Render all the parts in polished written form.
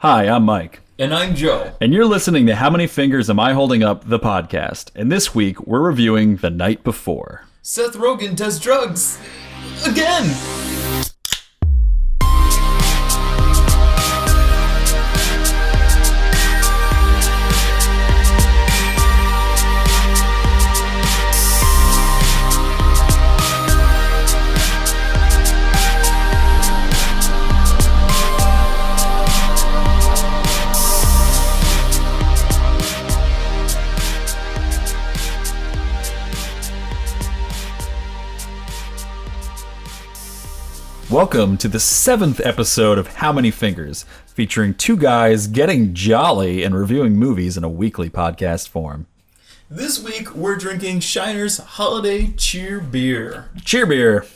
Hi, I'm Mike. And I'm Joe. And you're listening to How Many Fingers Am I Holding Up, the podcast. And this week, we're reviewing The Night Before. Seth Rogen does drugs again. Welcome to the 7th episode of How Many Fingers, featuring two guys getting jolly and reviewing movies in a weekly podcast form. This week, we're drinking Shiner's Holiday Cheer Beer. Cheer beer.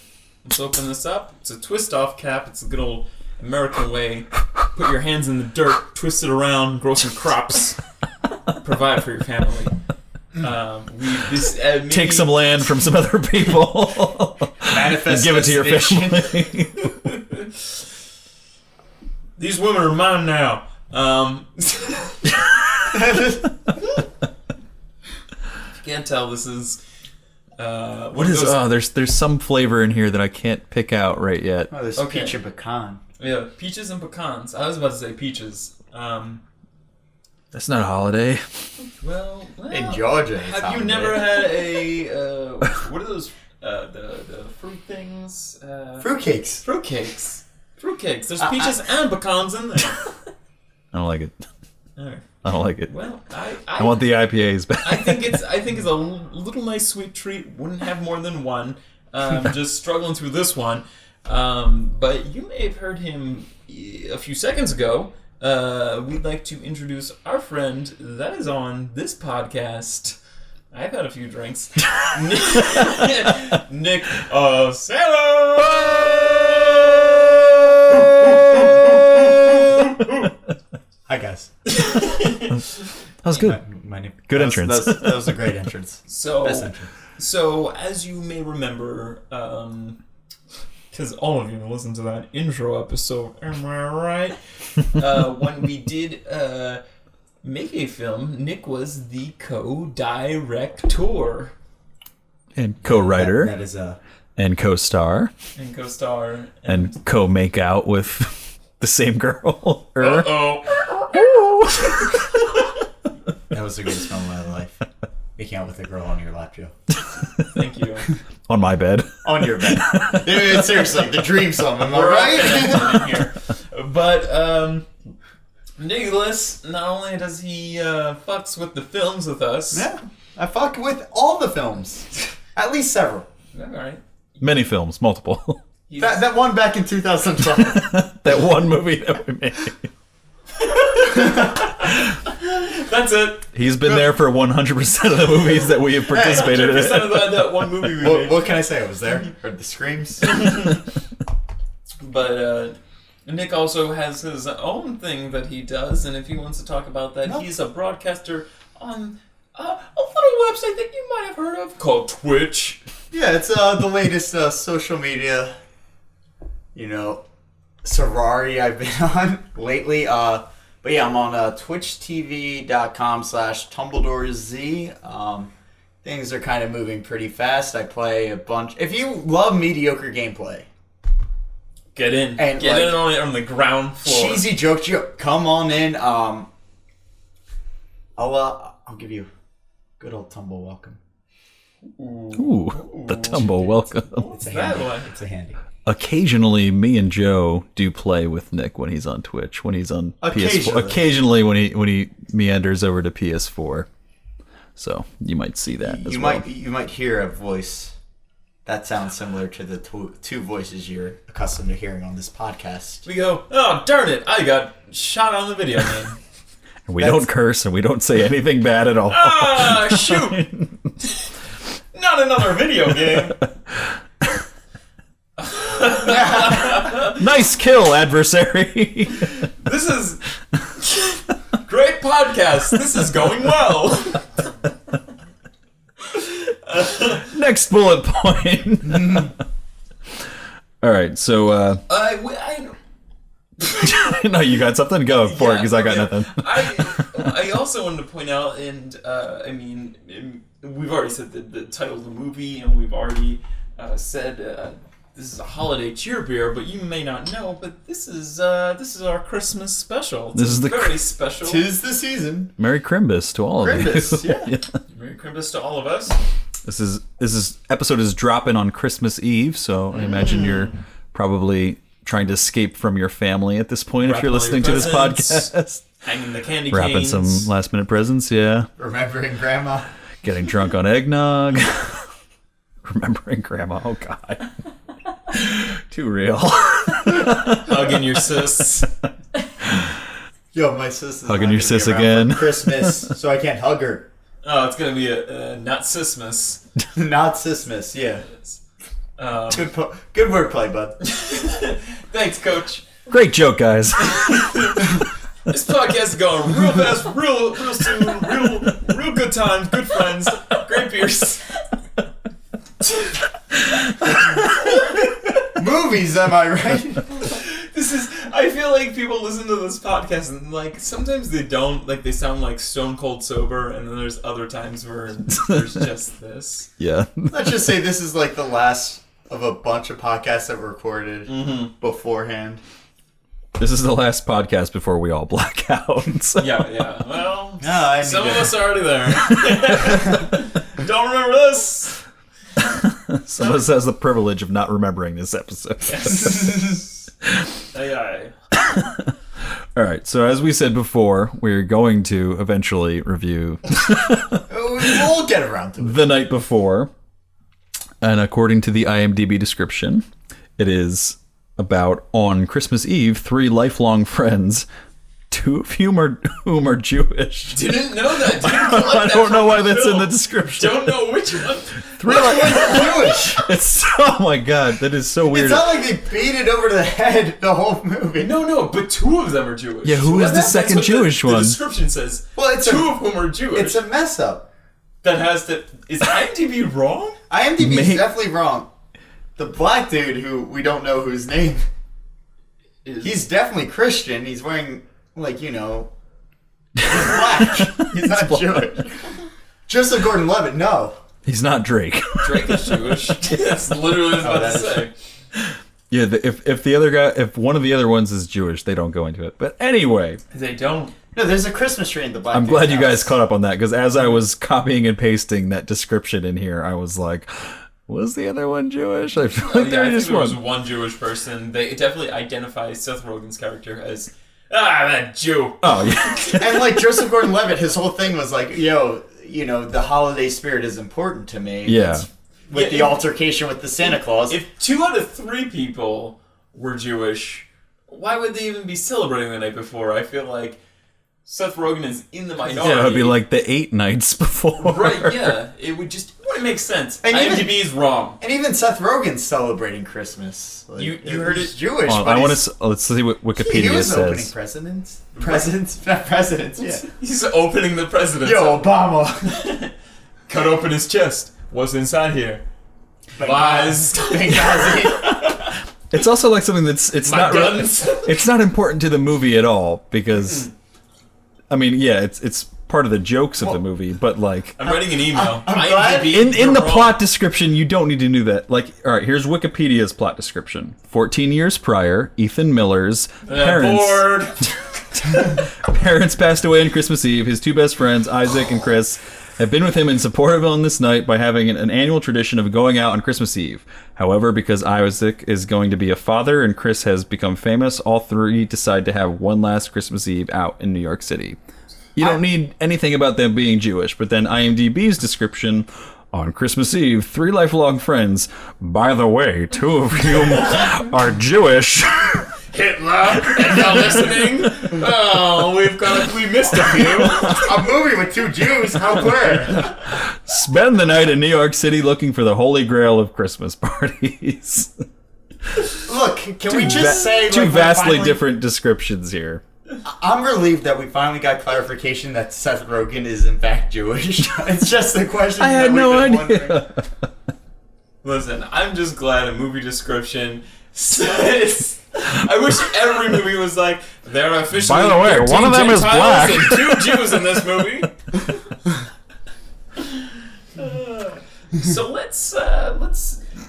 Let's open this up. It's a twist-off cap. It's a good old American way. Put your hands in the dirt, twist it around, grow some crops, provide for your family. Take some land from some other people. Manifest and give it to your family. These women are mine now. If you can't tell, this is what is? Oh, there's some flavor in here that I can't pick out right yet. Oh, there's peach and pecan. Yeah, peaches and pecans. I was about to say peaches. That's not a holiday. Well, In Georgia, have you never had a what are those the fruit things? Fruitcakes. Fruitcakes. There's peaches and pecans in there. I don't like it. Alright. I don't like it. Well, I want the IPAs back. I think it's a little nice sweet treat. Wouldn't have more than one. Just struggling through this one. But you may have heard him a few seconds ago. We'd like to introduce our friend that is on this podcast. I've had a few drinks. Nick Aucello! Hi, guys. That was good. My name. Good entrance. That was a great entrance. Best entrance. So, as you may remember, because all of you listened to that intro episode, am I right? When we did make a film, Nick was the co-director. And co-writer. That is a... And co-star. And co-star. And co-make out with the same girl. Uh-oh. That was the greatest moment of my life. Making out with a girl on your lap, Joe. Thank you. On my bed. On your bed. Dude, seriously, the dream song, am I right? Here. But, Nicholas, not only does he fucks with the films with us. Yeah, I fuck with all the films. At least several. Alright. Many films, multiple. That one back in 2012. That one movie that we made. That's it. He's been there for 100% of the movies that we have participated in. 100% of that one movie we made. What can I say? I was there. Heard the screams. But Nick also has his own thing that he does, and if he wants to talk about that, he's a broadcaster on a little website that you might have heard of called Twitch. Yeah, it's the latest social media, sorority I've been on lately. But yeah, I'm on twitchtv.com/TumbledoreZ. Things are kind of moving pretty fast. I play a bunch. If you love mediocre gameplay, get in. And get in on the ground floor. Cheesy joke, come on in. I'll give you a good old tumble welcome. Ooh, the tumble welcome. It's a handy. It's a handy. Occasionally, me and Joe do play with Nick when he's on Twitch, when he's on PS4. Occasionally, when he meanders over to PS4. So you might see that as well. You might hear a voice that sounds similar to the two voices you're accustomed to hearing on this podcast. We go, oh darn it! I got shot on the video game. And we don't curse and we don't say anything bad at all. Ah, shoot! Not another video game. Nice kill, adversary. This is great podcast. This is going well. Next bullet point. All right, so No, you got something? Go for it, because I got nothing. I also wanted to point out, and we've already said the title of the movie, and we've already said this is a holiday cheer beer, but you may not know, but this is our Christmas special. This is very special. 'Tis the season. Merry Crimbus to all of you. Yeah. Merry Crimbus to all of us. This episode is dropping on Christmas Eve, so I imagine you're probably trying to escape from your family at this point if you're listening to this podcast. Hanging the candy Wrapping canes. some last minute presents, yeah. Remembering grandma. Getting drunk on eggnog. Remembering grandma, oh god. Too real. Hugging your sis. Yo, my sis is hugging your sis again. Christmas, so I can't hug her. Oh, it's gonna be a not Sismas. Not Sismas, yeah. Good wordplay, bud. Thanks, Coach. Great joke, guys. This podcast is going real fast, real soon, real good times, good friends, great beers. Movies, am I right? I feel like people listen to this podcast and like sometimes they don't, like they sound like stone cold sober, and then there's other times where there's just this. Yeah. Let's just say this is like the last of a bunch of podcasts that were recorded beforehand. This is the last podcast before we all black out. So. Yeah. Well, some of us are already there. Don't remember this. Some of us has the privilege of not remembering this episode. Yes. Aye. All right, so as we said before, we're going to eventually review We'll get around to it. The Night Before. And according to the IMDb description, it is about, on Christmas Eve, 3 lifelong friends, 2 of whom are Jewish. Didn't know that. I don't know why that's in the description. Don't know which one. 3 Jewish. It's oh my god, that is so weird. It's not like they beat it over the head the whole movie. No, but 2 of them are Jewish. Yeah, who is the second Jewish one? The description says. Well, it's 2 of whom are Jewish. It's a mess up. That has to. Is IMDb wrong? IMDb is definitely wrong. The black dude who we don't know whose name. He's definitely Christian. He's wearing, like, he's black. He's not Jewish. Joseph Gordon-Levitt, no. He's not Drake. Drake is Jewish. That's literally what I was about to say. Yeah, if one of the other ones is Jewish, they don't go into it. But anyway. They don't. No, there's a Christmas tree in the black I'm dude's glad you house. guys caught up on that, because as I was copying and pasting that description in here, I was like, was the other one Jewish? I feel like I just think there was one Jewish person. They definitely identify Seth Rogen's character as, that Jew. Oh, yeah. And like Joseph Gordon-Levitt, his whole thing was like, the holiday spirit is important to me. Yeah. With the altercation with the Santa Claus. If 2 out of 3 people were Jewish, why would they even be celebrating the night before? I feel like Seth Rogen is in the minority. Yeah, it would be like the 8 nights before. Right, yeah. It wouldn't make sense. And IMDb is wrong. And even Seth Rogen's celebrating Christmas. Like, You heard it. Jewish. Well, but let's see what Wikipedia he was opening says. presidents, yeah. He's opening the president. Yo, Obama. Cut open his chest. What's inside here? Lies. Benghazi. It's also like something it's My not guns. It's not important to the movie at all, because I mean, yeah, it's part of the jokes of the movie, but like I'm writing an email. I'm glad- IMDb, in the you're plot wrong. description, you don't need to do that. Like, all right, here's Wikipedia's plot description. 14 years prior, Ethan Miller's Bored. parents passed away on Christmas Eve. His 2 best friends, Isaac and Chris, have been with him and support him on this night by having an annual tradition of going out on Christmas Eve. However, because Isaac is going to be a father and Chris has become famous, all 3 decide to have one last Christmas Eve out in New York City. You don't need anything about them being Jewish, but then IMDb's description: on Christmas Eve, 3 lifelong friends. By the way, 2 of whom are Jewish. Hitler, if you're listening. Oh, we missed a few. A movie with 2 Jews, how queer. Spend the night in New York City looking for the holy grail of Christmas parties. Look, can we just say... Two like, vastly different descriptions here. I'm relieved that we finally got clarification that Seth Rogen is in fact Jewish. It's just the question I had that no we've been idea. wondering. Listen, I'm just glad a movie description says I wish every movie was like, there are officially By the way, 13 one of them is Gentiles black. and 2 Jews in this movie. So let's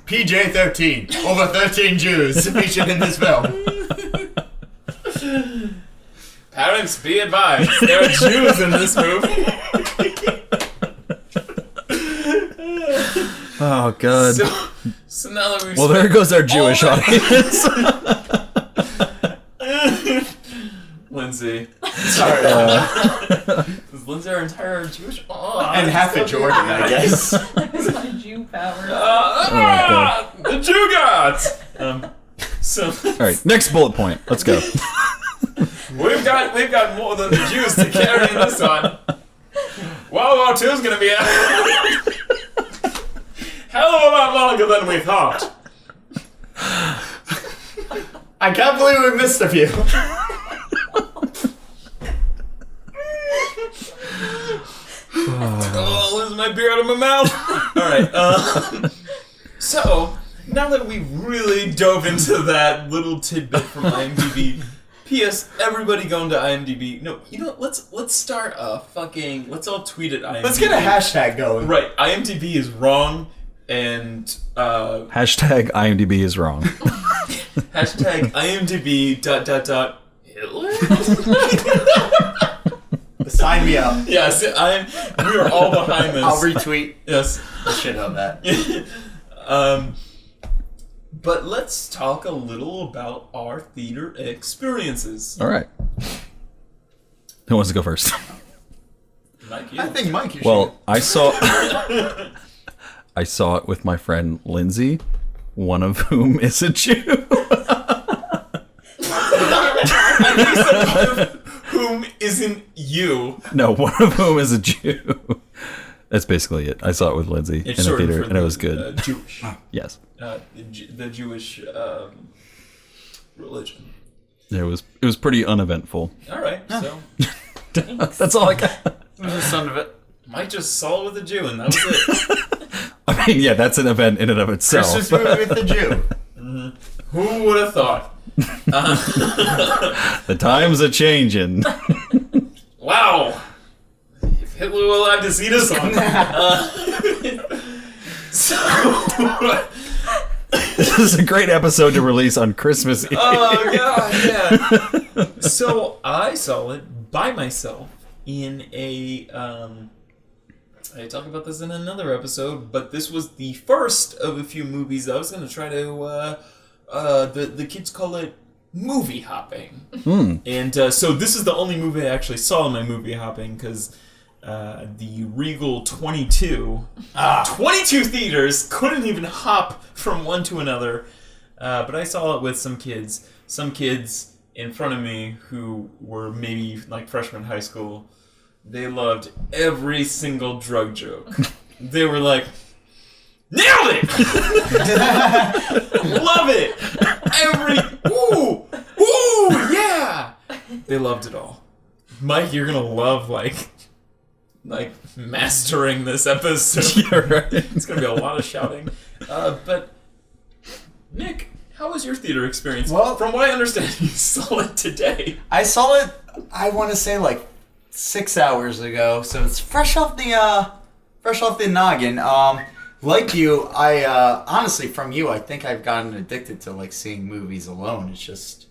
PJ-13. Over 13 Jews featured in this film. parents be advised, there are Jews in this movie. Oh god. So now that we've Well, there goes our Jewish audience. Lindsay. Sorry. Is Lindsay our entire Jewish? Oh, And half a Jordan, I guess. That's my Jew power. The Jew gods. So All right, next bullet point. Let's go. we've got more than the Jews to carry in this one. World War II is going to be a hell of a lot longer than we thought. I can't believe we missed a few. Oh, losing my beer out of my mouth. All right. So now that we've really dove into that little tidbit from IMDb, P.S. Everybody going to IMDb. No, you know, let's start a fucking. Let's all tweet at IMDb. Let's get a hashtag going. Right. IMDb is wrong, and Hashtag IMDb is wrong. hashtag IMDb ... Hitler. Sign me up. Yes, we are all behind this. I'll retweet Yes. the shit on that. But let's talk a little about our theater experiences. All right. Who wants to go first? Mike, you. I think Mike, you Well, I saw it with my friend Lindsay, one of whom is a Jew. I think you said one of whom isn't you. No, one of whom is a Jew. That's basically it. I saw it with Lindsay in It's a short theater, for and it was the, good. Jewish. Yes, The Jewish religion. it was pretty uneventful. All right, so That's all I got. There's the son of it. Mike just saw it with a Jew, and that was it. I mean, yeah, that's an event in and of itself. Christmas movie with the Jew. Who would have thought? The times are changing. Wow. If Hitler were alive to see this one. So. This is a great episode to release on Christmas Eve. Oh god, yeah. So I saw it by myself in a I talk about this in another episode, but this was the first of a few movies I was gonna try to the kids call it movie hopping. And so this is the only movie I actually saw in my movie hopping because the Regal 22 22 theaters couldn't even hop from one to another, but I saw it with some kids in front of me who were maybe like freshmen in high school. They loved every single drug joke. They were like, nailed it! Love it! Ooh, yeah! They loved it all. Mike, you're gonna love like mastering this episode. You're right. It's gonna be a lot of shouting. But Nick, how was your theater experience? Well, from what I understand, you saw it today. I saw it, I want to say like 6 hours ago, so it's fresh off the noggin. Like you, I honestly, from you, I think I've gotten addicted to like seeing movies alone. It's just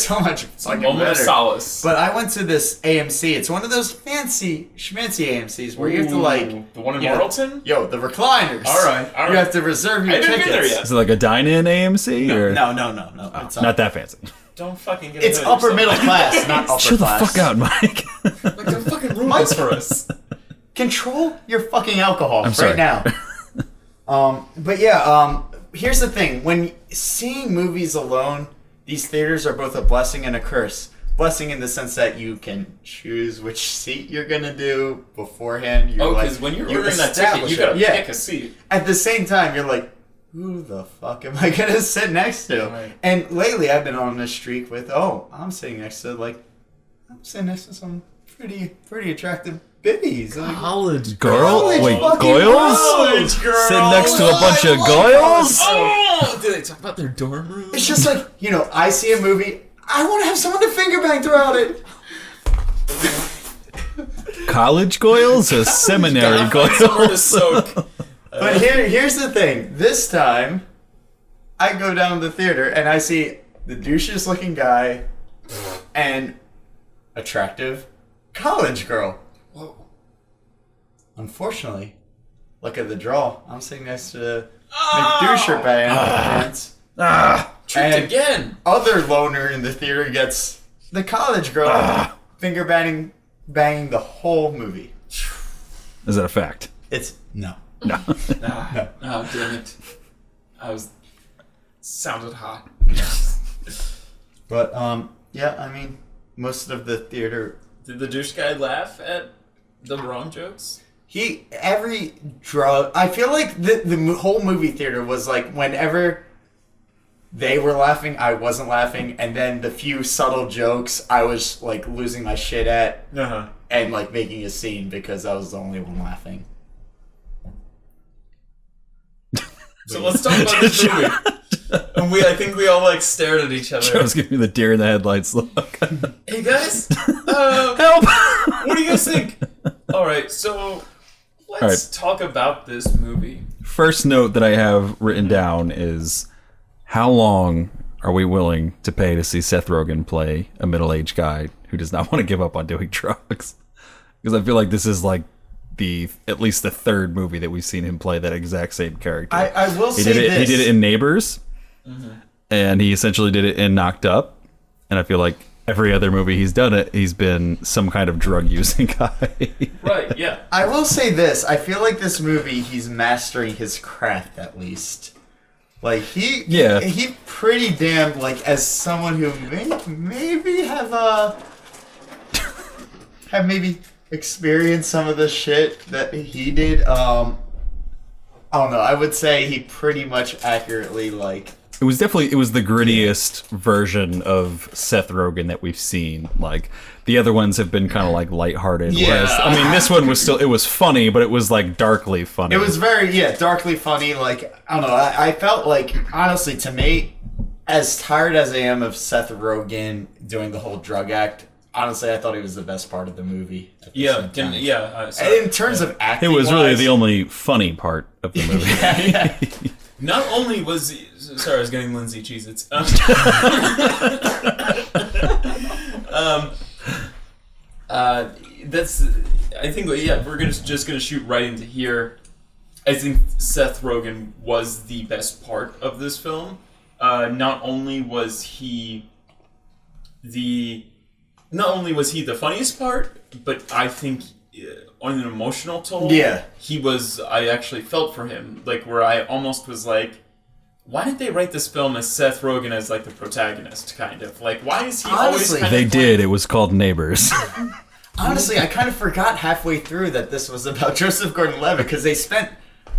so much fucking Moment of better. solace. But I went to this AMC. It's one of those fancy schmancy AMCs where you have to like the one in you know, Marlton. Yo, the recliners. All right. You have to reserve your I didn't tickets. get there yet. Is it like a dine-in AMC? or? No. It's Not that fancy. Don't fucking get. It's ahead of upper yourself. middle class, not upper Chill the class. fuck out, Mike. Like they're fucking ruining this for us. Control your fucking alcohol I'm sorry. right now. But yeah, here's the thing. When seeing movies alone, these theaters are both a blessing and a curse. Blessing in the sense that you can choose which seat you're gonna do beforehand. You're Because when you're ordering that ticket, you gotta pick a seat. At the same time, you're like, who the fuck am I gonna sit next to? Right. And lately, I've been on this streak with, I'm sitting next to some pretty attractive biddies. Like, College Girl? College Wait, fucking Goyles? College girl. Sitting next to a bunch of I like Goyles? Oh, did they talk about their dorm room? it's just like, I see a movie, I want to have someone to finger bang throughout it. College Goyles or seminary Gotta find somewhere to Goyles? soak. But here's the thing. This time, I go down to the theater and I see the douchiest looking guy and attractive college girl. Whoa. Unfortunately, look at the draw. I'm sitting next to McDoucher pants. Tricked And again. other loner in the theater gets the college girl finger banging the whole movie. Is that a fact? It's no. Oh, damn it. Sounded hot. But yeah, I mean, most of the theater. Did the douche guy laugh at the wrong jokes? Every drug. I feel like the whole movie theater was like whenever they were laughing, I wasn't laughing, and then the few subtle jokes I was like losing my shit at and like making a scene because I was the only one laughing. So let's talk about this movie. And I think we all like stared at each other. Joe's giving me the deer in the headlights look. Hey guys, Help! what do you guys think? All right, so let's talk about this movie. First note that I have written down is how long are we willing to pay to see Seth Rogen play a middle-aged guy who does not want to give up on doing drugs? Because I feel like this is like at least the third movie that we've seen him play that exact same character. I will He say did it. this. He did it in Neighbors, and he essentially did it in Knocked Up. And I feel like every other movie he's done it, he's been some kind of drug using guy. Right, yeah. I will say this. I feel like this movie, he's mastering his craft at least. Like he pretty damn like as someone who maybe have maybe experienced some of the shit that he did. I don't know. I would say he pretty much accurately like. It was the grittiest version of Seth Rogen that we've seen. Like the other ones have been kind of like lighthearted. Yeah. Whereas, I mean, this one was it was funny, but it was like darkly funny. It was very darkly funny. Like I don't know. I felt like honestly to me, as tired as I am of Seth Rogen doing the whole drug act. Honestly, I thought he was the best part of the movie. Yeah, In terms of acting, It was really the only funny part of the movie. yeah. Not only was he, sorry, I was getting Lindsay Cheez-Its. That's. I think we're just gonna shoot right into here. I think Seth Rogen was the best part of this film. Not only was he the funniest part, but I think on an emotional toll, I actually felt for him, like where I almost was like, why did they write this film as Seth Rogen as like the protagonist, kind of? Like, why is he Honestly, always They did. It was called Neighbors. Honestly, I kind of forgot halfway through that this was about Joseph Gordon-Levitt because they spent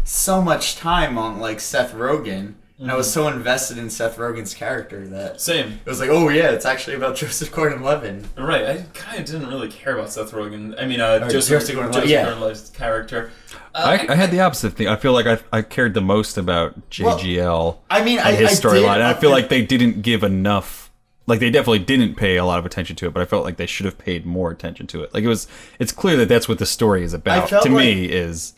so much time on like Seth Rogen, and I was so invested in Seth Rogen's character that Same. it was like, oh yeah, it's actually about Joseph Gordon-Levitt. Right, I kind of didn't really care about Seth Rogen. I mean, Joseph Gordon-Levitt, yeah. Gordon-Levitt's character. I had the opposite thing. I feel like I cared the most about JGL I mean, and his I storyline. did And I up feel to- like they didn't give enough. Like they definitely didn't pay a lot of attention to it, but I felt like they should have paid more attention to it. Like it's clear that that's what the story is about. felt To like me, is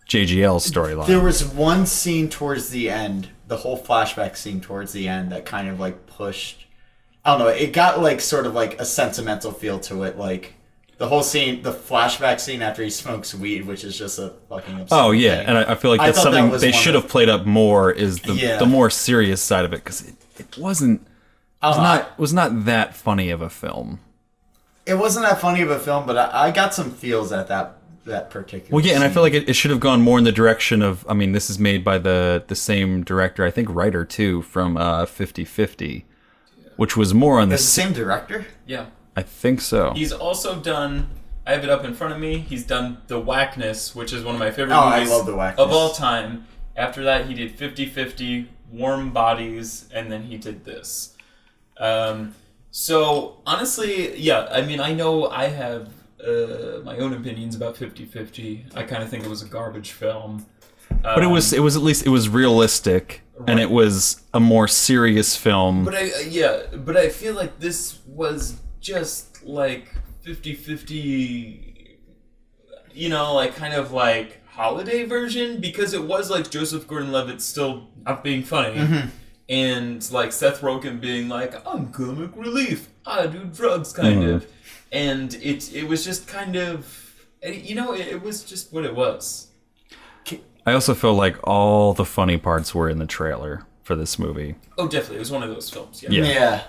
JGL's storyline. There was one scene towards the end, the whole flashback scene towards the end that kind of like pushed. I don't know. It got like sort of like a sentimental feel to it, like. The whole scene, the flashback scene after he smokes weed, which is just a fucking absurd Oh yeah, thing. and I feel like I that's thought that something was they one should of- have played up more. Is the more serious side of it, because it wasn't. Was not that funny of a film. It wasn't that funny of a film, but I got some feels at that particular. Well, yeah, and I scene. feel like it should have gone more in the direction of. I mean, this is made by the same director, I think, writer too, from 50/50, which was more on the. It's the same director. Yeah. I think so. He's also done. I have it up in front of me. He's done The Whackness, which is one of my favorite Oh, I movies love The Whackness. of all time. After that, he did 50/50, Warm Bodies, and then he did this. So honestly, yeah. I mean, I know I have my own opinions about 50-50. I kind of think it was a garbage film. But it was at least it was realistic, and it was a more serious film. But I feel like this was just like 50-50, like kind of like holiday version, because it was like Joseph Gordon-Levitt still not being funny, and like Seth Rogen being like, I'm comic relief, I do drugs, kind of, and it was just kind of, it was just what it was. I also feel like all the funny parts were in the trailer for this movie. Oh, definitely. It was one of those films. Yeah.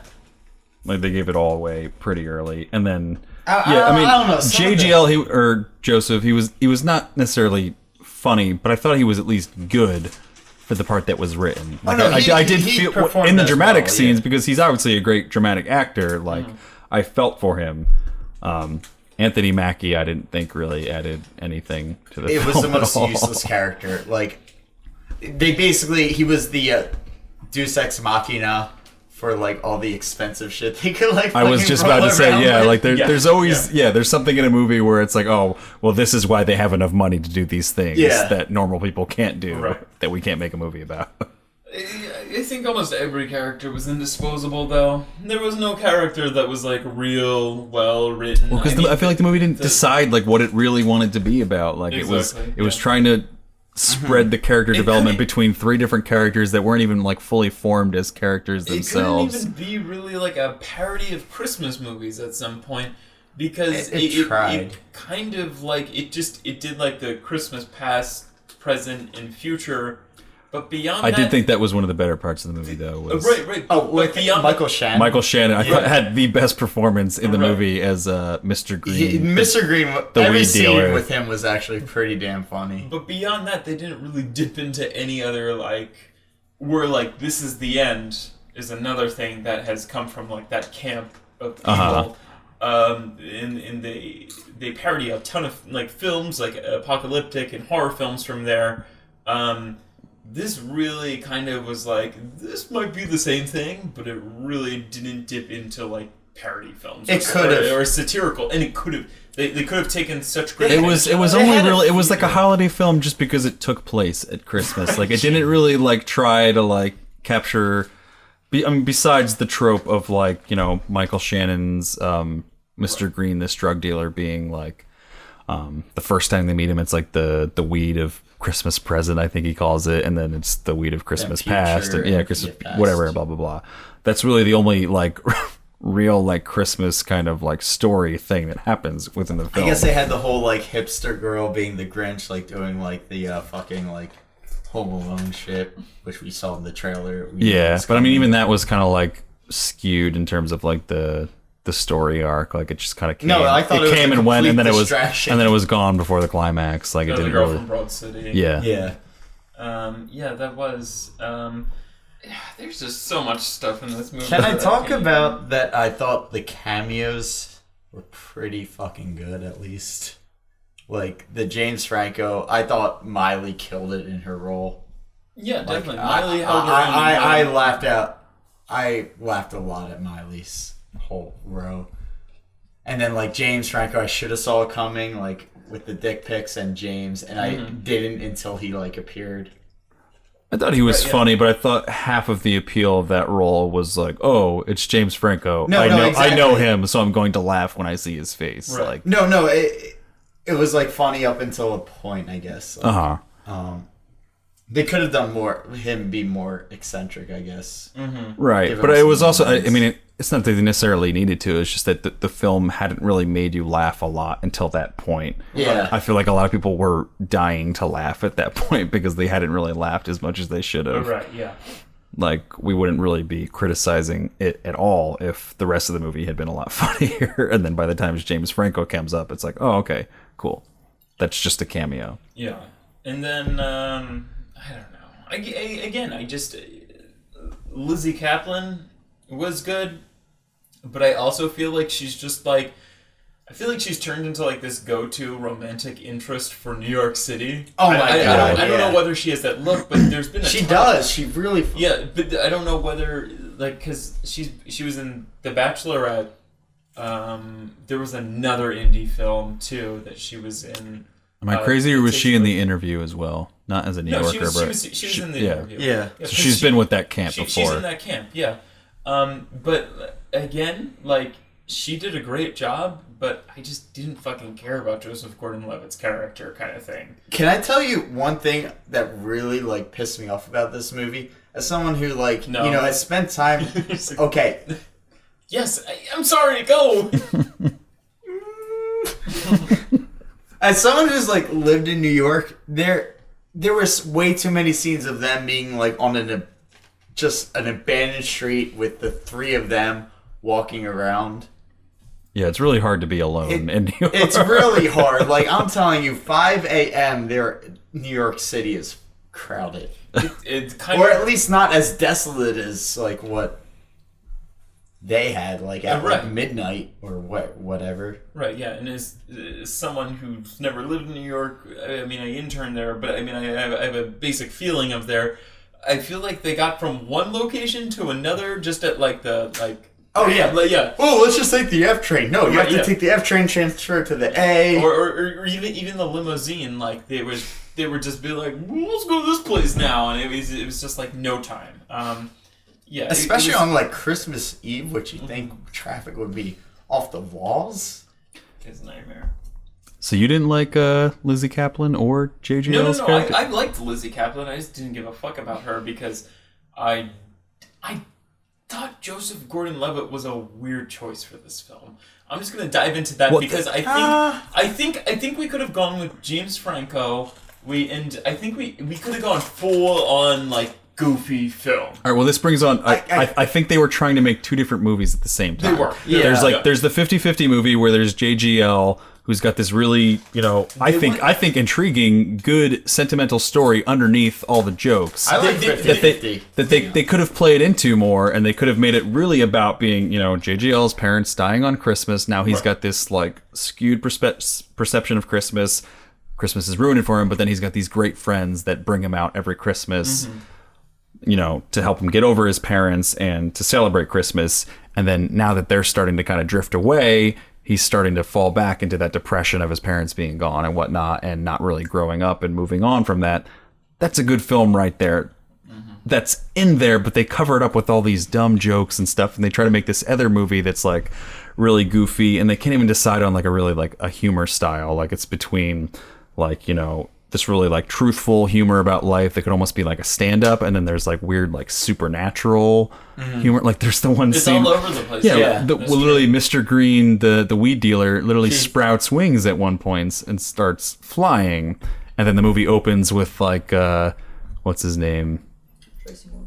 Like they gave it all away pretty early, and then I don't know. JGL Joseph, he was not necessarily funny, but I thought he was at least good for the part that was written. Like, I did feel in the dramatic scenes, because he's obviously a great dramatic actor. Like I felt for him. Anthony Mackie, I didn't think really added anything to the film. It was the most useless character. Like, he was the Deus Ex Machina for like all the expensive shit they could like. I was just about to say, like there's always there's something in a movie where it's like, oh, well, this is why they have enough money to do these things that normal people can't do, that we can't make a movie about. I think almost every character was indisposable, though. There was no character that was like real well written. Well, because I feel like the movie didn't decide like what it really wanted to be about. Like it was trying to spread the character development between three different characters that weren't even like fully formed as characters themselves. It couldn't even be really like a parody of Christmas movies at some point, because it tried. It kind of like it did like the Christmas past, present, and future. But beyond I did think that was one of the better parts of the movie, though. Was right. Oh, with Michael Shannon. Michael Shannon, I thought, had the best performance in the movie as Mr. Green. Mr. Green, the every weed scene dealer with him was actually pretty damn funny. But beyond that, they didn't really dip into any other, like, where, like, this is the end is another thing that has come from, like, that camp of people. And they parody a ton of, like, films, like, apocalyptic and horror films from there. This really kind of was like, this might be the same thing, but it really didn't dip into like parody films. It could have, or satirical, and it could have. They could have taken such great. It was like a holiday film just because it took place at Christmas. Like it didn't really like try to like capture. Besides the trope of like Michael Shannon's Mr. Green, this drug dealer, being like the first time they meet him, it's like the weed of Christmas present, I think he calls it, and then it's the weed of Christmas past, and Christmas past. whatever, blah blah blah. That's really the only like real like Christmas kind of like story thing that happens within the film. I guess they had the whole like hipster girl being the Grinch, like doing like the fucking like Home Alone shit, which we saw in the trailer. But I mean, even that was kind of like skewed in terms of like the story arc. Like it just kind of came. No, I thought it came was and went, and then distraction. it was gone before the climax. Like it didn't the girl really. from Broad City. Yeah. That was. There's just so much stuff in this movie. Can I talk about that? I thought the cameos were pretty fucking good, at least. Like the James Franco, I thought Miley killed it in her role. Yeah, Like, definitely. Miley held her own. I laughed out. I laughed a lot at Miley's whole row. And then like James Franco, I should have saw it coming, like with the dick pics and James, and I didn't until he like appeared. I thought he was funny, but I thought half of the appeal of that role was like, oh, it's James Franco. Exactly. I know him, so I'm going to laugh when I see his face. Right. Like, No, it was like funny up until a point, I guess. Like, they could have done more, him be more eccentric, I guess. Right, but it was also, I mean, it's not that they necessarily needed to, it's just that the film hadn't really made you laugh a lot until that point. Yeah. I feel like a lot of people were dying to laugh at that point because they hadn't really laughed as much as they should have. Right, yeah. Like, we wouldn't really be criticizing it at all if the rest of the movie had been a lot funnier. And then by the time James Franco comes up, it's like, oh, okay, cool. That's just a cameo. Yeah. And then, I don't know. I just... Lizzie Kaplan was good, but I also feel like she's just like... I feel like she's turned into like this go-to romantic interest for New York City. Oh my God! I don't know whether she has that look, but there's been she does. She really. Yeah, but I don't know whether like because she was in The Bachelorette, There was another indie film too that she was in. Am I crazy, or was she in The Interview as well? Not as a New Yorker, she but was in The Interview. Yeah. So she's been with that camp before. She's in that camp, yeah. But again, like, she did a great job, but I just didn't fucking care about Joseph Gordon-Levitt's character, kind of thing. Can I tell you one thing that really like pissed me off about this movie? As someone who has spent time. Okay. Yes, I'm sorry. Go. As someone who's like lived in New York, there was way too many scenes of them being like on just an abandoned street with the three of them walking around. Yeah, it's really hard to be alone in New York. It's really hard. Like, I'm telling you, 5 a.m. New York City is crowded. It's kind or of, at least not as desolate as like what they had, like at like midnight or whatever. Right, yeah, and as someone who's never lived in New York, I mean, I interned there, but I mean, I have a basic feeling of there. I feel like they got from one location to another just at like the Oh yeah, yeah. Oh, let's just take the F train. No, you have to take the F train, transfer to the A, or even the limousine. Like they were just be like, well, let's go to this place now, and it was just like no time. Yeah, especially on like Christmas Eve, which you think traffic would be off the walls. It's a nightmare. So you didn't like Lizzie Kaplan or JGL's character? I liked Lizzie Kaplan. I just didn't give a fuck about her because I thought Joseph Gordon-Levitt was a weird choice for this film. I'm just gonna dive into that because I think we could have gone with James Franco. I think we could have gone full on like goofy film. All right, well, this brings on... I think they were trying to make two different movies at the same time. They were. Yeah. There's the 50-50 movie where there's JGL, who's got this really, I think intriguing, good, sentimental story underneath all the jokes. I like 50-50. That they could have played into more, and they could have made it really about being, JGL's parents dying on Christmas. Now he's got this, like, skewed perception of Christmas. Christmas is ruined for him, but then he's got these great friends that bring him out every Christmas. Mm-hmm. To help him get over his parents and to celebrate Christmas. And then now that they're starting to kind of drift away, he's starting to fall back into that depression of his parents being gone and whatnot and not really growing up and moving on from that. That's a good film right there. Mm-hmm. That's in there, but they cover it up with all these dumb jokes and stuff. And they try to make this other movie that's like really goofy. And they can't even decide on like a really like a humor style. Like it's between like, this really like truthful humor about life that could almost be like a stand-up, and then there's like weird like supernatural humor. Like there's the one it's scene all over the place. Literally Mr. Green, the weed dealer, literally sprouts wings at one point and starts flying, and then the movie opens with like what's his name,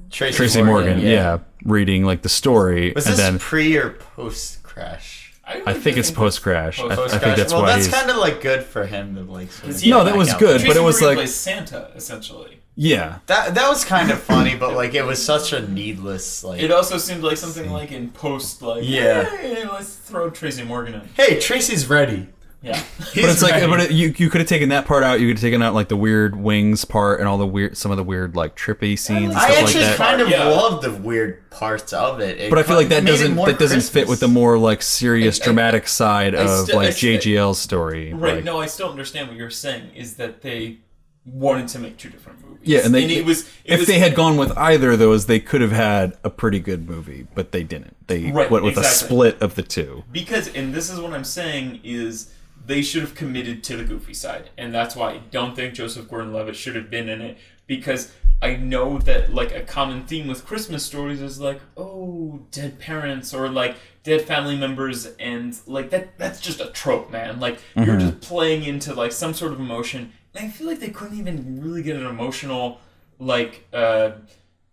Tracy Morgan, reading like the story. Was and this then pre or post crash? I think it's post crash. I think that's well, why that's kind of like good for him to like. Sort of no, that was good, but it was like plays Santa essentially. Yeah, that was kind of funny, but like it was such a needless like. It also seemed like something like in post, like hey, let's throw Tracy Morgan in. Hey, Tracy's ready. Yeah, but it's like, you could have taken that part out. You could have taken out like the weird wings part and all the some of the weird like trippy scenes. And stuff I like actually that. kind of love the weird parts of it. But I feel like that doesn't fit with the more like serious, dramatic side of JGL's story. Right? Like, no, I still understand what you're saying. Is that they wanted to make two different movies? Yeah, and if they had gone with either of those, they could have had a pretty good movie, but they didn't. They went with a split of the two. Because, and this is what I'm saying is. They should have committed to the goofy side, and that's why I don't think Joseph Gordon-Levitt should have been in it, because I know that like a common theme with Christmas stories is like, oh, dead parents or like dead family members, and like that's just a trope, man. Like you're just playing into like some sort of emotion, and I feel like they couldn't even really get an emotional like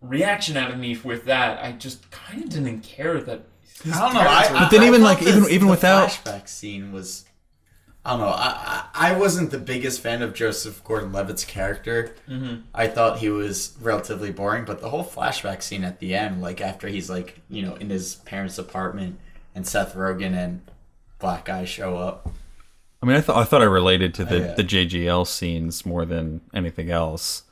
reaction out of me with that. I just kind of didn't care that. I don't know. But then even without flashback scene was. I don't know. I wasn't the biggest fan of Joseph Gordon-Levitt's character. Mm-hmm. I thought he was relatively boring, but the whole flashback scene at the end, like after he's like, in his parents' apartment and Seth Rogen and Black Guy show up. I mean, I thought I related to the JGL scenes more than anything else,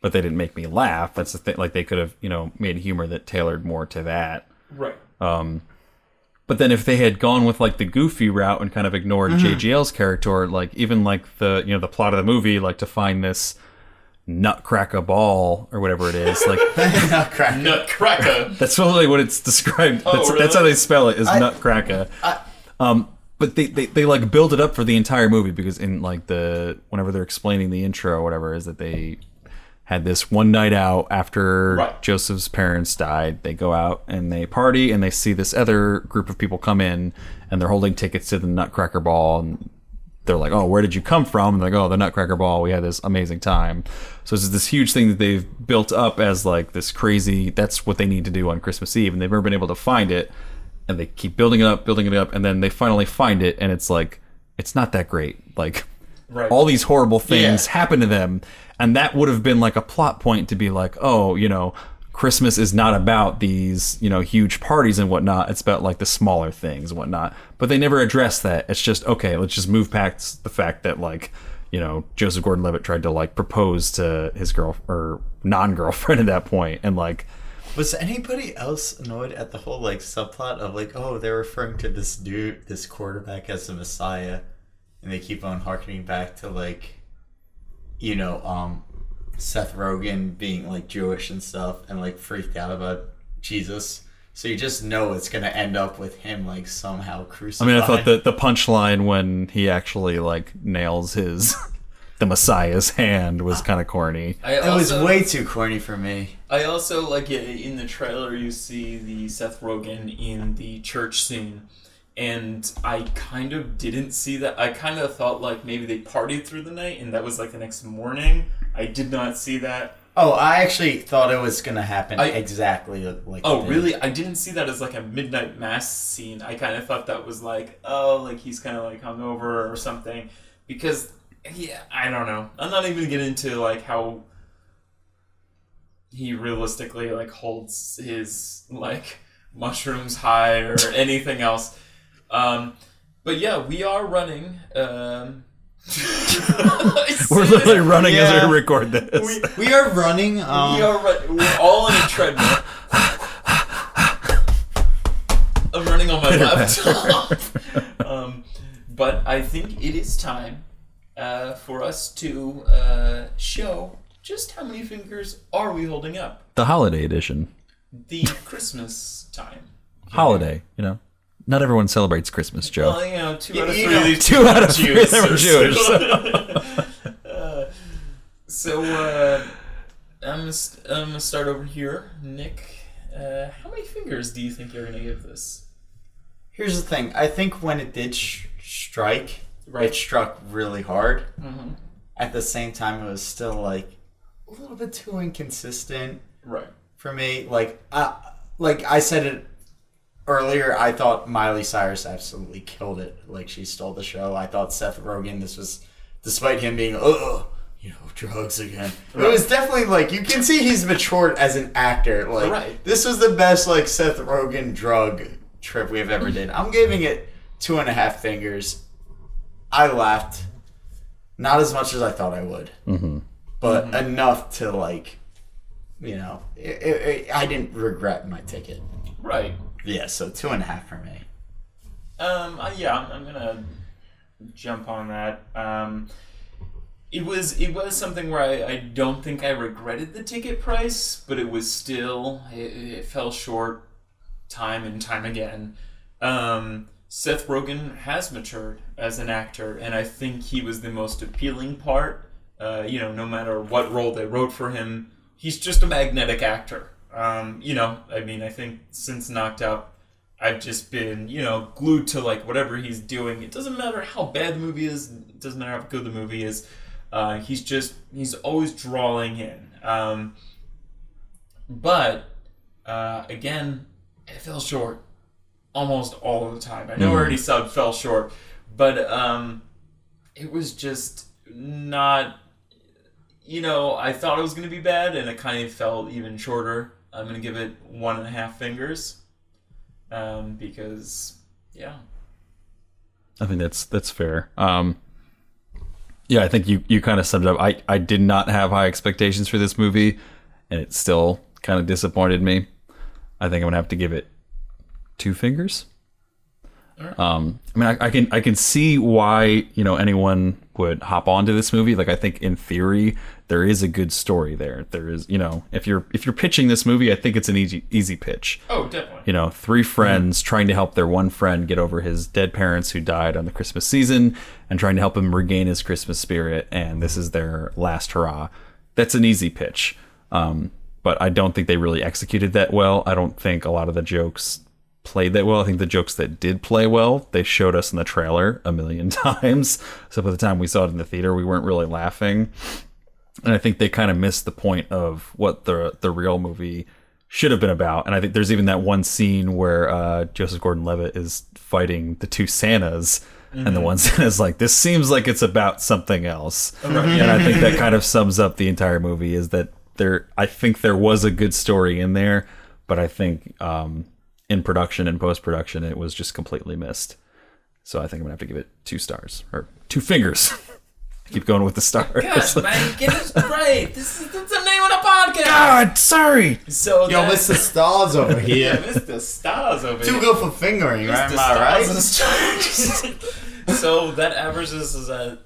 but they didn't make me laugh. That's the thing. Like they could have, made humor that tailored more to that. Right. But But then if they had gone with like the goofy route and kind of ignored JGL's character, like even like the the plot of the movie, like to find this nutcracker ball or whatever it is, like Nutcracker. that's totally what it's described. Oh, That's how really? they spell it, is nutcracker. But they like build it up for the entire movie, because in like whenever they're explaining the intro or whatever, is that they had this one night out after Joseph's parents died. They go out and they party, and they see this other group of people come in, and they're holding tickets to the Nutcracker Ball, and they're like, "Oh, where did you come from?" And they're like, "Oh, the Nutcracker Ball. We had this amazing time." So it's this huge thing that they've built up as like this crazy. That's what they need to do on Christmas Eve, and they've never been able to find it. And they keep building it up, and then they finally find it, and it's like, it's not that great. Like, all these horrible things happen to them, and that would have been like a plot point to be like, oh, Christmas is not about these, huge parties and whatnot. It's about like the smaller things and whatnot. But they never address that. It's just, okay, let's just move past the fact that like, Joseph Gordon-Levitt tried to like propose to his girl or non-girlfriend at that point, and like. Was anybody else annoyed at the whole like subplot of like, oh, they're referring to this dude, this quarterback, as the Messiah, and they keep on harkening back to like, Seth Rogen being like Jewish and stuff, and like freaked out about Jesus. So you just know it's gonna end up with him like somehow crucified. I mean, I thought the punchline when he actually like nails the Messiah's hand was kind of corny. It was way too corny for me. I also like in the trailer you see the Seth Rogen in the church scene, and I kind of didn't see that. I kind of thought like maybe they partied through the night and that was like the next morning. I did not see that. Oh, I actually thought it was gonna happen exactly like. Oh, really? I didn't see that as like a midnight mass scene. I kind of thought that was like, oh, like he's kind of like hungover or something, because. Yeah, I don't know. I'm not even getting into like how he realistically like holds his like mushrooms high or anything else. But yeah, we are running. We're literally running as we record this. We are running. We're all on a treadmill. I'm running on my laptop. But I think it is time. For us to show just how many fingers are we holding up. The holiday edition. The Christmas time. Holiday, Not everyone celebrates Christmas, Joe. Well, 2 out of 3 of these 2 out of 3 of them are Jewish. So I'm gonna start over here. Nick, how many fingers do you think you're gonna give this? Here's the thing. I think when it did strike... It struck really hard. Mm-hmm. At the same time, it was still like a little bit too inconsistent. Right. For me, like I said it earlier, I thought Miley Cyrus absolutely killed it. Like she stole the show. I thought Seth Rogen. This was, despite him being drugs again. Right. It was definitely like you can see he's matured as an actor. Like this was the best like Seth Rogen drug trip we've ever did. I'm giving it 2.5 fingers. I laughed, not as much as I thought I would, but enough to like, I didn't regret my ticket. Right. Yeah, so 2.5 for me. Yeah, I'm gonna jump on that. It was something where I don't think I regretted the ticket price, but it was still it fell short time and time again. Seth Rogen has matured as an actor, and I think he was the most appealing part. No matter what role they wrote for him, he's just a magnetic actor. I think since Knocked Up, I've just been, glued to like whatever he's doing. It doesn't matter how bad the movie is. It doesn't matter how good the movie is. He's always drawing in. But again, it fell short. Almost all of the time. I know I already said fell short, but it was just not. I thought it was going to be bad, and it kind of fell even shorter. I'm going to give it 1.5 fingers, because I think that's fair. I think you kind of summed it up. I did not have high expectations for this movie, and it still kind of disappointed me. I think I'm going to have to give it 2 fingers. I mean, I can see why, you know, anyone would hop onto this movie. Like, I think in theory there is a good story there. There is, you know, if you're pitching this movie, I think it's an easy pitch. Oh, definitely. You know, three friends trying to help their one friend get over his dead parents who died on the Christmas season, and trying to help him regain his Christmas spirit. And this is their last hurrah. That's an easy pitch. But I don't think they really executed that well. I don't think a lot of the jokes played that well. I think the jokes that did play well, they showed us in the trailer a million times. So by the time we saw it in the theater, we weren't really laughing. And I think they kind of missed the point of what the real movie should have been about. And I think there's even that one scene where Joseph Gordon-Levitt is fighting the two Santas. And the one Santa's like, this seems like it's about something else. And I think that kind of sums up the entire movie, is that I think there was a good story in there, but I think in production and post-production it was just completely missed. So I think I'm gonna have to give it 2 stars, or 2 fingers. Keep going with the stars. Gosh, man, get this right. This is the name of the podcast. God, sorry. So Yo, Mr. Stars over yeah, here. Mr. Stars over Too here. good for fingering, right? Mr. Am I Stars right? is- So that averages us at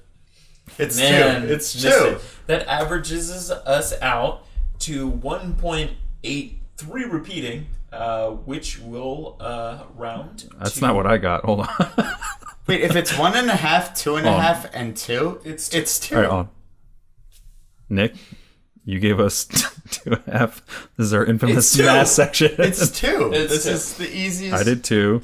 It's man, 2. It's missed 2. it. That averages us out to 1.83 repeating, which will round. That's to, not what I got. Hold on. Wait, if it's 1.5, 2.5, and 2, It's it's 2. All right, on. Nick, you gave us 2.5. This is our infamous It's 2. math section. It's 2. It's This 2. is the easiest. I did 2.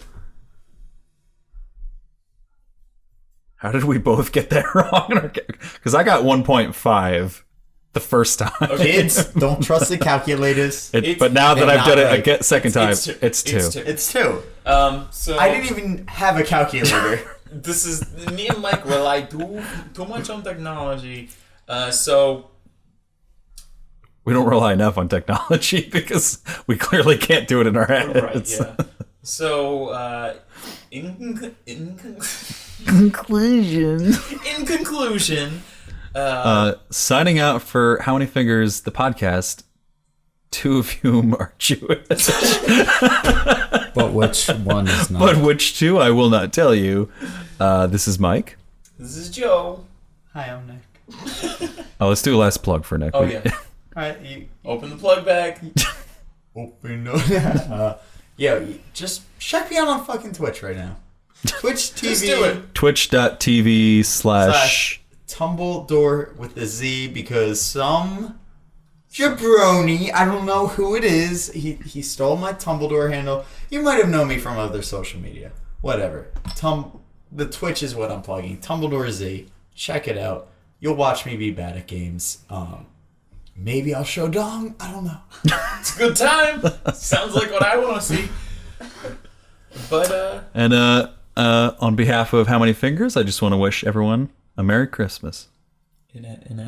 How did we both get that wrong? Because I got 1.5 the first time. Kids, don't trust the calculators. But now that they're I've done not it right. a second time, It's 2. it's 2. It's 2. It's 2. So I didn't even have a calculator. This is me and Mike rely too much on technology. So We don't rely enough on technology because we clearly can't do it in our heads. right, yeah. So in Conclusion. conclusion, Signing out for How Many Fingers, the podcast. 2 of whom are Jewish. But which one is not? But which 2, I will not tell you. This is Mike. this is Joe. Hi, I'm Nick. Oh, let's do a last plug for Nick. Oh yeah, Alright, you open the plug back. open up. Just check me out on fucking Twitch right now. Twitch TV. Just do it. Twitch.tv/ Tumbledore with a Z, because some jabroni, I don't know who it is, he stole my Tumbledore handle. You might have known me from other social media. Whatever. The Twitch is what I'm plugging. Tumbledore Z. Check it out. You'll watch me be bad at games. Maybe I'll show dong. I don't know. It's a good time. Sounds like what I want to see. But And on behalf of How Many Fingers, I just want to wish everyone a Merry Christmas. in a And a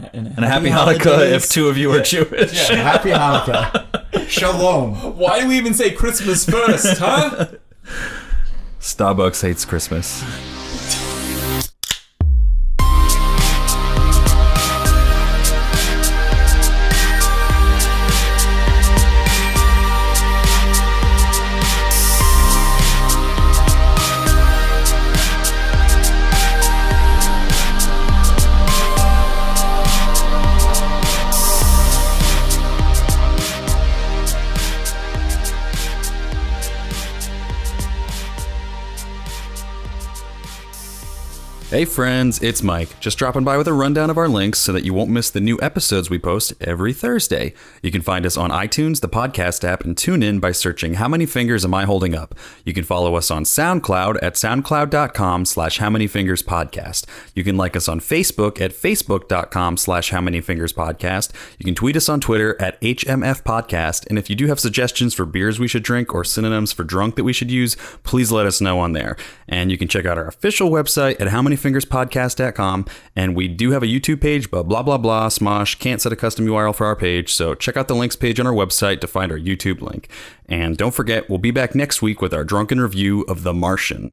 Happy Happy Hanukkah holidays. if 2 of you are Jewish. Happy Hanukkah. Shalom. why do we even say Christmas first, huh? Starbucks hates Christmas. Hey friends, it's Mike. Just dropping by with a rundown of our links so that you won't miss the new episodes we post every Thursday. You can find us on iTunes, the podcast app, and tune in by searching How Many Fingers Am I Holding Up? You can follow us on SoundCloud at soundcloud.com/howmanyfingerspodcast. You can like us on Facebook at facebook.com/howmanyfingerspodcast. You can tweet us on Twitter at HMFpodcast. And if you do have suggestions for beers we should drink or synonyms for drunk that we should use, please let us know on there. And you can check out our official website at howmanyfingerspodcast.com. And we do have a YouTube page, but blah, blah, blah, Smosh can't set a custom URL for our page. So check out the links page on our website to find our YouTube link. And don't forget, we'll be back next week with our drunken review of The Martian.